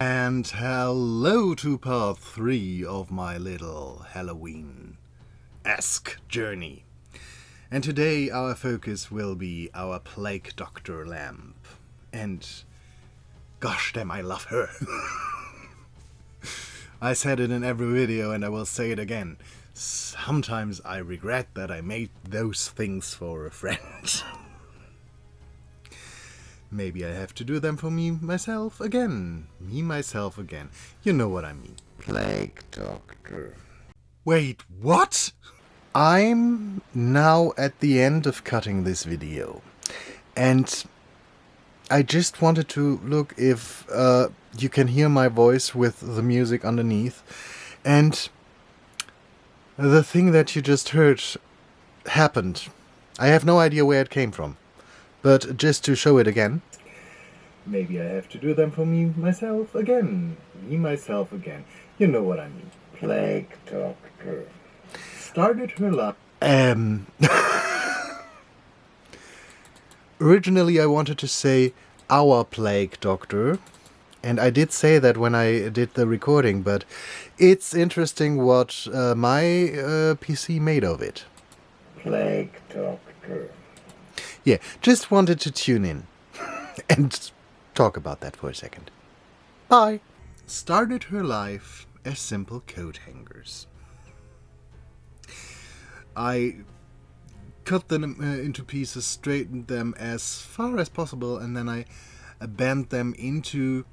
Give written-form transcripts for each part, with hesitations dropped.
And hello to part 3 of my little Halloween-esque journey. And today our focus will be our Plague Doctor lamp. And gosh damn, I love her. I said it in every video and I will say it again. Sometimes I regret that I made those things for a friend. Maybe I have to do them for me, myself again. Me, myself again. You know what I mean. Plague Doctor. Wait, what? I'm now at the end of cutting this video. And I just wanted to look if you can hear my voice with the music underneath. And the thing that you just heard happened. I have no idea where it came from. But just to show it again. Maybe I have to do them for me, myself again. Me, myself again. You know what I mean. Plague Doctor. Started her life. Originally I wanted to say our Plague Doctor. And I did say that when I did the recording, but it's interesting what my PC made of it. Plague Doctor. Yeah, just wanted to tune in and talk about that for a second. Bye. Started her life as simple coat hangers. I cut them into pieces, straightened them as far as possible, and then I bent them into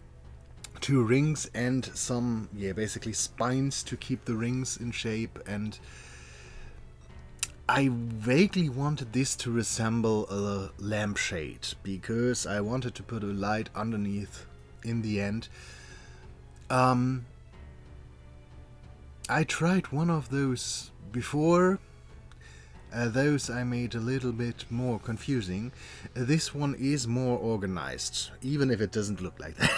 2 rings and some, basically spines to keep the rings in shape, and I vaguely wanted this to resemble a lampshade because I wanted to put a light underneath in the end. I tried one of those before. Those I made a little bit more confusing. This one is more organized, even if it doesn't look like that.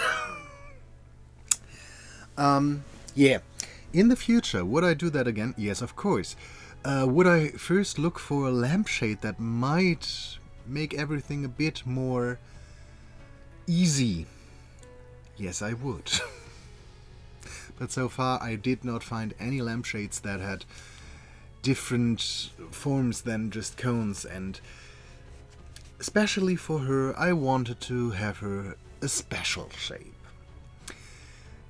In the future, would I do that again? Yes, of course. Would I first look for a lampshade that might make everything a bit more easy? Yes, I would. But so far I did not find any lampshades that had different forms than just cones, and especially for her I wanted to have her a special shape.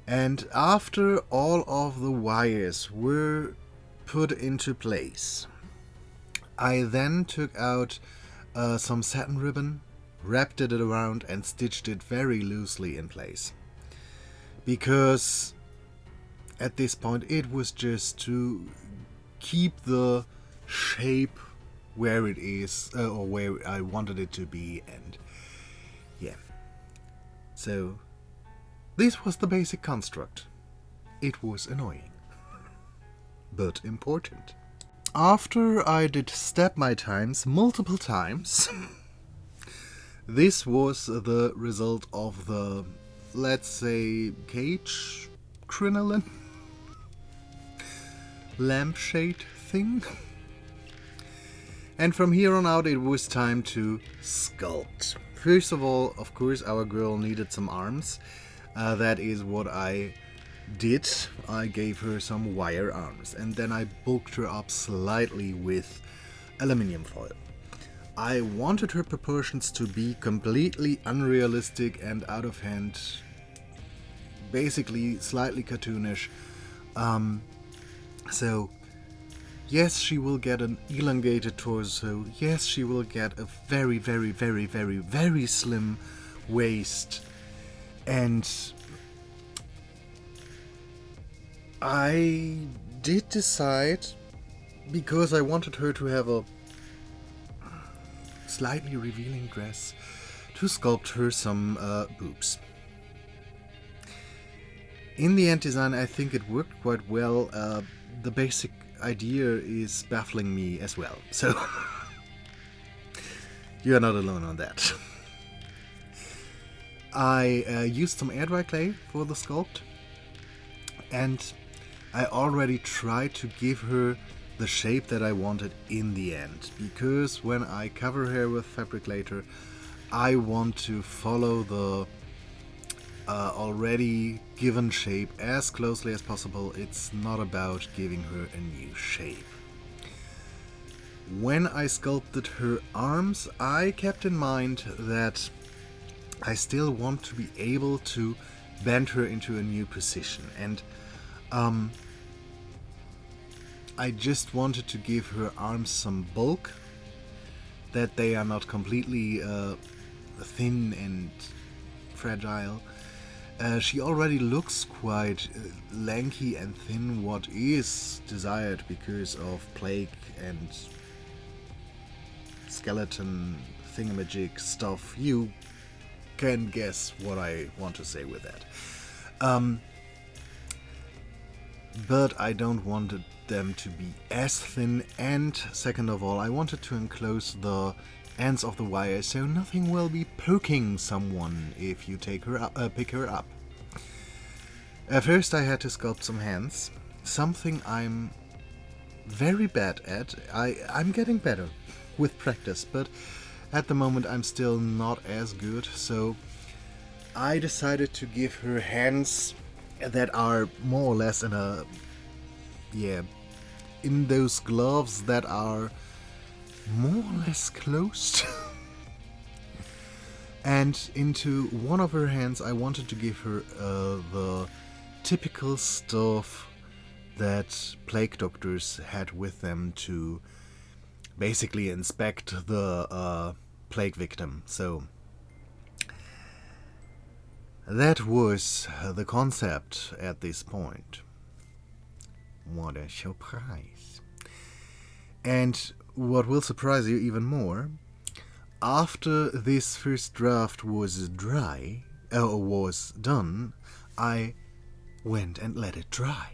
And after all of the wires were put into place, I then took out some satin ribbon, wrapped it around and stitched it very loosely in place. Because at this point it was just to keep the shape where it is, or where I wanted it to be, and so this was the basic construct. It was annoying, but important. After I did step my times multiple times, this was the result of the, let's say, cage crinoline lampshade thing. And from here on out it was time to sculpt. First of all, of course, our girl needed some arms. That is what I did. I gave her some wire arms and then I bulked her up slightly with aluminium foil. I wanted her proportions to be completely unrealistic and out of hand, basically slightly cartoonish. So yes, she will get an elongated torso. Yes, she will get a very, very, very, very, very slim waist. And I did decide, because I wanted her to have a slightly revealing dress, to sculpt her some boobs. In the end design, I think it worked quite well. The basic idea is baffling me as well, so you're not alone on that. I used some air dry clay for the sculpt, and I already tried to give her the shape that I wanted in the end, because when I cover her with fabric later, I want to follow the already given shape as closely as possible. It's not about giving her a new shape. When I sculpted her arms, I kept in mind that I still want to be able to bend her into a new position, and I just wanted to give her arms some bulk, that they are not completely thin and fragile. She already looks quite lanky and thin, what is desired because of plague and skeleton thingamajig stuff. You can guess what I want to say with that. But I don't want them to be as thin, and second of all, I wanted to enclose the ends of the wire so nothing will be poking someone if you pick her up. First I had to sculpt some hands, something I'm very bad at. I'm getting better with practice, but at the moment I'm still not as good, so I decided to give her hands that are more or less in those gloves that are more or less closed. And into one of her hands I wanted to give her the typical stuff that plague doctors had with them to basically inspect the plague victim. So that was the concept at this point. What a surprise. And what will surprise you even more, after this first draft was was done, I went and let it dry.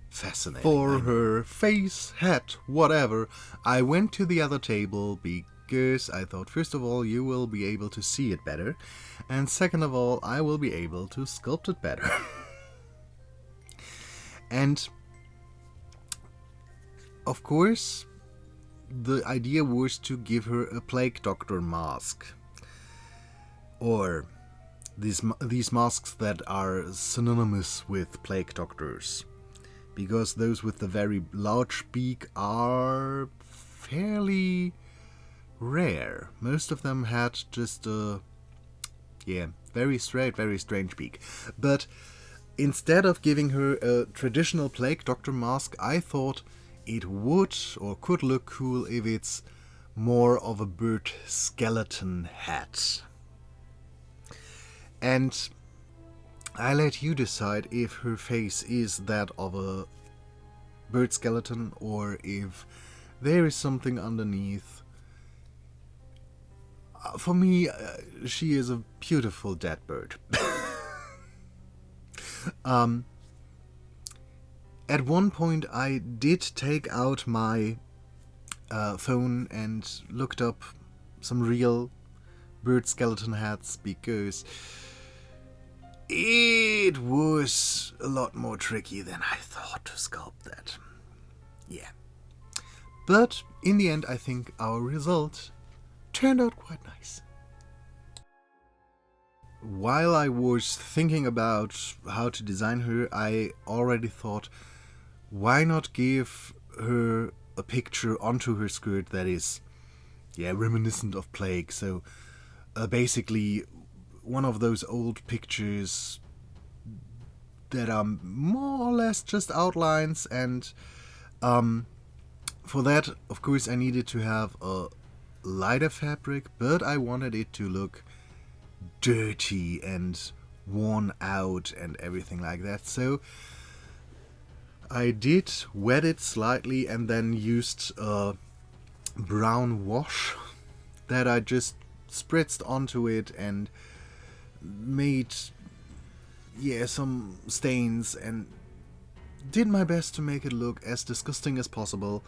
Fascinating. For her face, hat, whatever, I went to the other table because I thought, first of all, you will be able to see it better, and second of all, I will be able to sculpt it better. And of course, the idea was to give her a plague doctor mask, or these masks that are synonymous with plague doctors, because those with the very large beak are fairly rare. Most of them had just a very straight, very strange beak. But instead of giving her a traditional plague doctor mask, I thought it would or could look cool if it's more of a bird skeleton hat. And I let you decide if her face is that of a bird skeleton or if there is something underneath. For me, she is a beautiful dead bird. At one point I did take out my phone and looked up some real bird skeleton hats, because it was a lot more tricky than I thought to sculpt that. Yeah. But in the end I think our result turned out quite nice. While I was thinking about how to design her, I already thought, why not give her a picture onto her skirt that is, reminiscent of plague. So basically one of those old pictures that are more or less just outlines, and for that, of course, I needed to have a lighter fabric, but I wanted it to look dirty and worn out and everything like that. So I did wet it slightly and then used a brown wash that I just spritzed onto it and made some stains and did my best to make it look as disgusting as possible.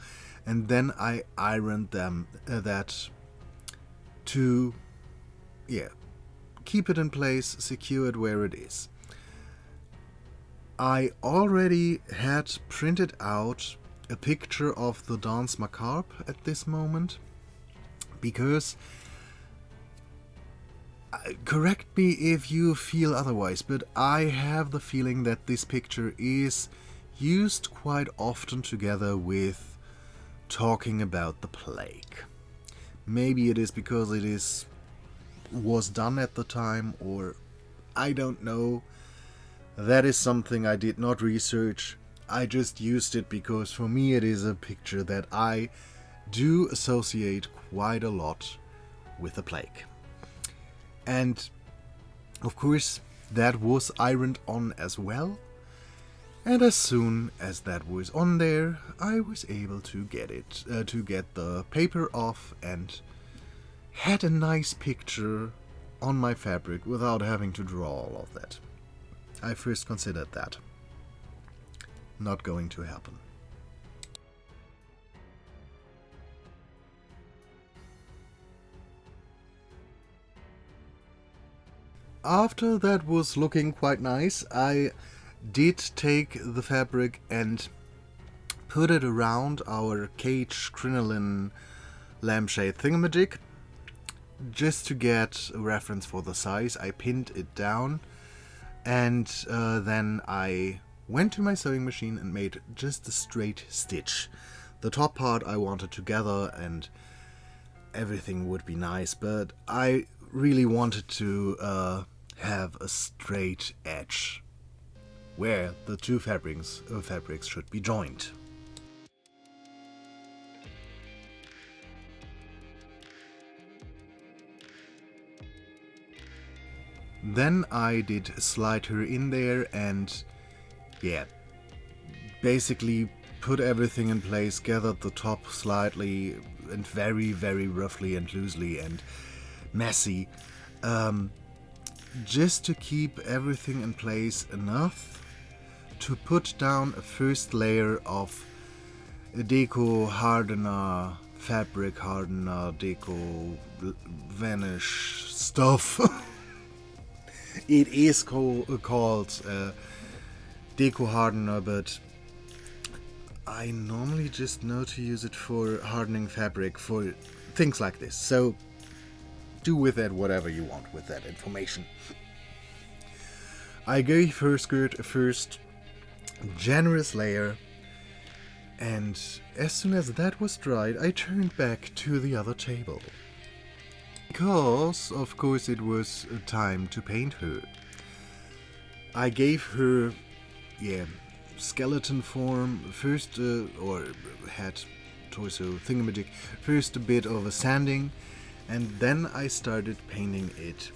And then I ironed that to keep it in place, secure it where it is. I already had printed out a picture of the Danse Macabre at this moment, because Correct me if you feel otherwise, but I have the feeling that this picture is used quite often together with talking about the plague. Maybe it is because was done at the time, or I don't know. That is something I did not research. I just used it because for me it is a picture that I do associate quite a lot with the plague. And of course that was ironed on as well. And as soon as that was on there, I was able to get the paper off, and had a nice picture on my fabric without having to draw all of that. I first considered that. Not going to happen. After that was looking quite nice, I did take the fabric and put it around our cage crinoline lampshade thingamajig. Just to get a reference for the size, I pinned it down, and then I went to my sewing machine and made just a straight stitch. The top part I wanted together and everything would be nice, but I really wanted to have a straight edge where the two fabrics should be joined. Then I did slide her in there and basically put everything in place, gathered the top slightly and very, very roughly and loosely and messy, just to keep everything in place enough to put down a first layer of deco hardener, fabric hardener, deco vanish stuff. It is called deco hardener, but I normally just know to use it for hardening fabric for things like this. So do with that whatever you want with that information. I gave her skirt a first generous layer, and as soon as that was dried, I turned back to the other table. Because, of course, it was time to paint her. I gave her, skeleton form first, or head, torso, thingamajig, first a bit of a sanding, and then I started painting it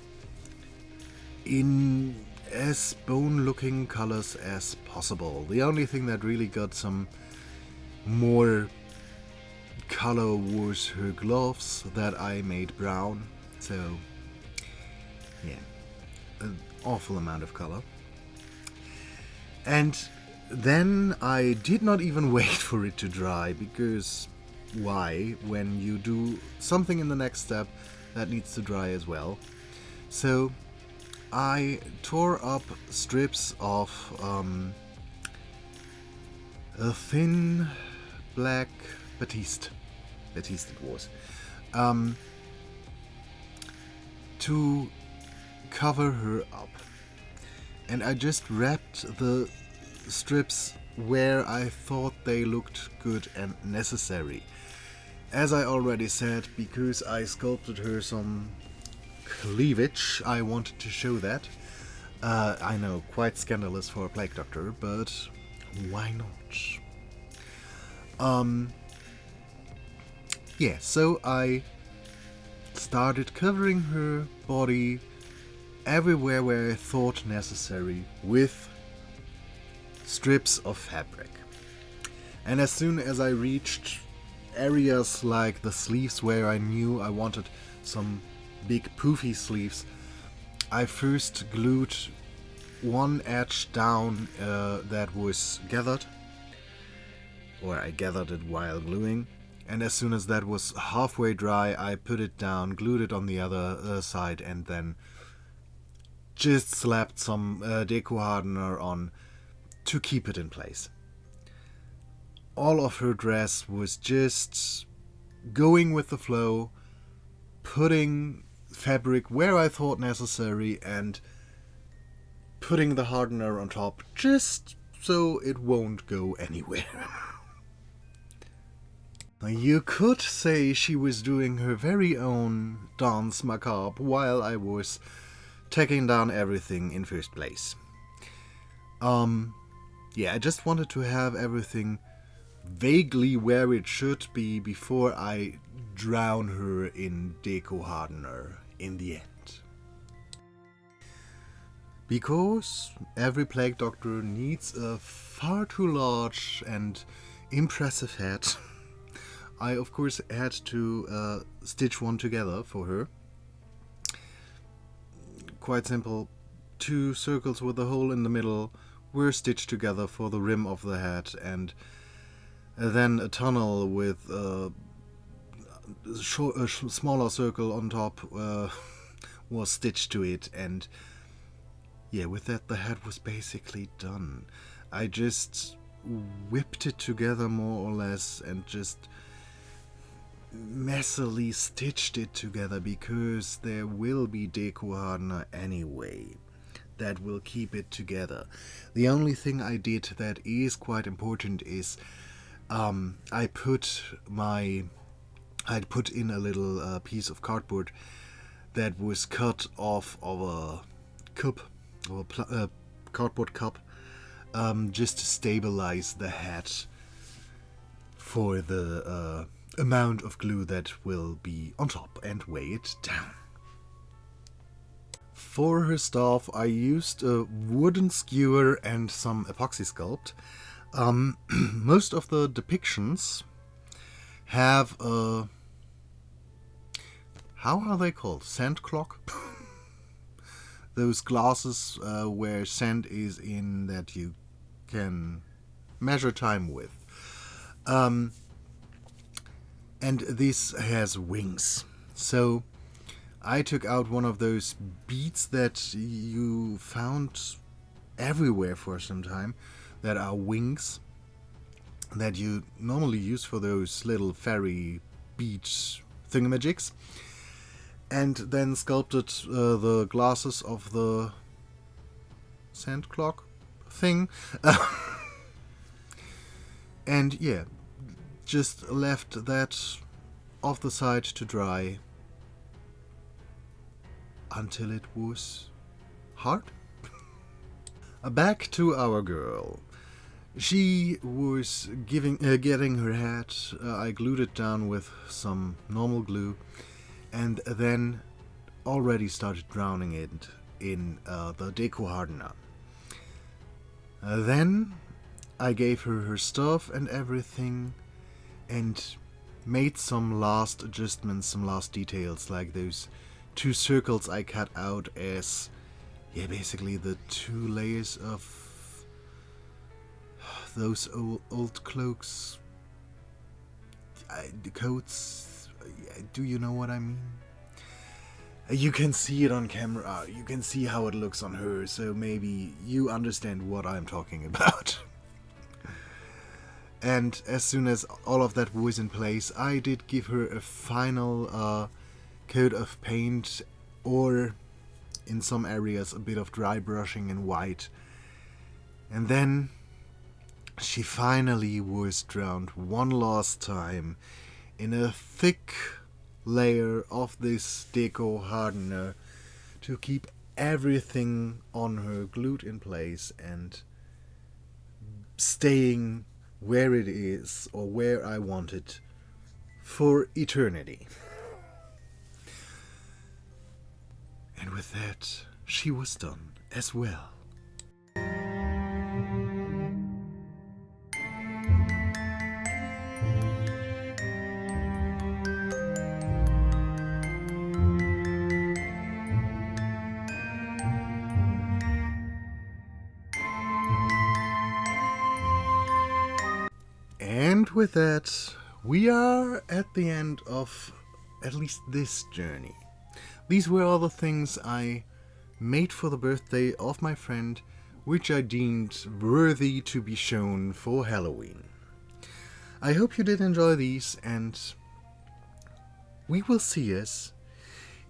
in as bone-looking colors as possible. The only thing that really got some more color was her gloves that I made brown. So, an awful amount of color. And then I did not even wait for it to dry, because why, when you do something in the next step that needs to dry as well. So I tore up strips of a thin black batiste it was, to cover her up. And I just wrapped the strips where I thought they looked good and necessary. As I already said, because I sculpted her some cleavage, I wanted to show that. I know, quite scandalous for a plague doctor, but why not? So I started covering her body everywhere where I thought necessary with strips of fabric. And as soon as I reached areas like the sleeves where I knew I wanted some big poofy sleeves, I first glued one edge down that was gathered, or I gathered it while gluing, and as soon as that was halfway dry, I put it down, glued it on the other side, and then just slapped some deco hardener on to keep it in place. All of her dress was just going with the flow, putting fabric where I thought necessary and putting the hardener on top just so it won't go anywhere. You could say she was doing her very own dance macabre while I was taking down everything in first place. Yeah, I just wanted to have everything vaguely where it should be before I drown her in deco hardener in the end. Because every plague doctor needs a far too large and impressive head, I of course had to stitch one together for her. Quite simple. 2 circles with a hole in the middle were stitched together for the rim of the head, and then a tunnel with a smaller circle on top was stitched to it, and yeah, with that the head was basically done. I just whipped it together more or less and just messily stitched it together because there will be deco hardener anyway that will keep it together. The only thing I did that is quite important is I put in a little piece of cardboard that was cut off of a cup, or a cardboard cup, just to stabilize the head for the amount of glue that will be on top and weigh it down. For her staff I used a wooden skewer and some epoxy sculpt. Most of the depictions have a... how are they called? Sand clock? Those glasses where sand is in that you can measure time with. And this has wings. So I took out one of those beads that you found everywhere for some time, that are wings, that you normally use for those little fairy beach thingamajigs, and then sculpted the glasses of the sand clock thing. And yeah, just left that off the side to dry until it was hard. Back to our girl. She was getting her head. I glued it down with some normal glue, and then already started drowning it in the deco hardener. Then I gave her her stuff and everything, and made some last adjustments, some last details, like those 2 circles I cut out as, yeah, basically the 2 layers of those old cloaks, the coats. Do you know what I mean? You can see it on camera, you can see how it looks on her, so maybe you understand what I'm talking about. And as soon as all of that was in place, I did give her a final coat of paint, or in some areas a bit of dry brushing in white. And then she finally was drowned one last time in a thick layer of this deco hardener to keep everything on her glued in place and staying where it is, or where I want it, for eternity. And with that, she was done as well. And with that, we are at the end of at least this journey. These were all the things I made for the birthday of my friend, which I deemed worthy to be shown for Halloween. I hope you did enjoy these, and we will see us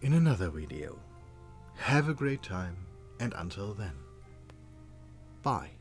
in another video. Have a great time, and until then, bye.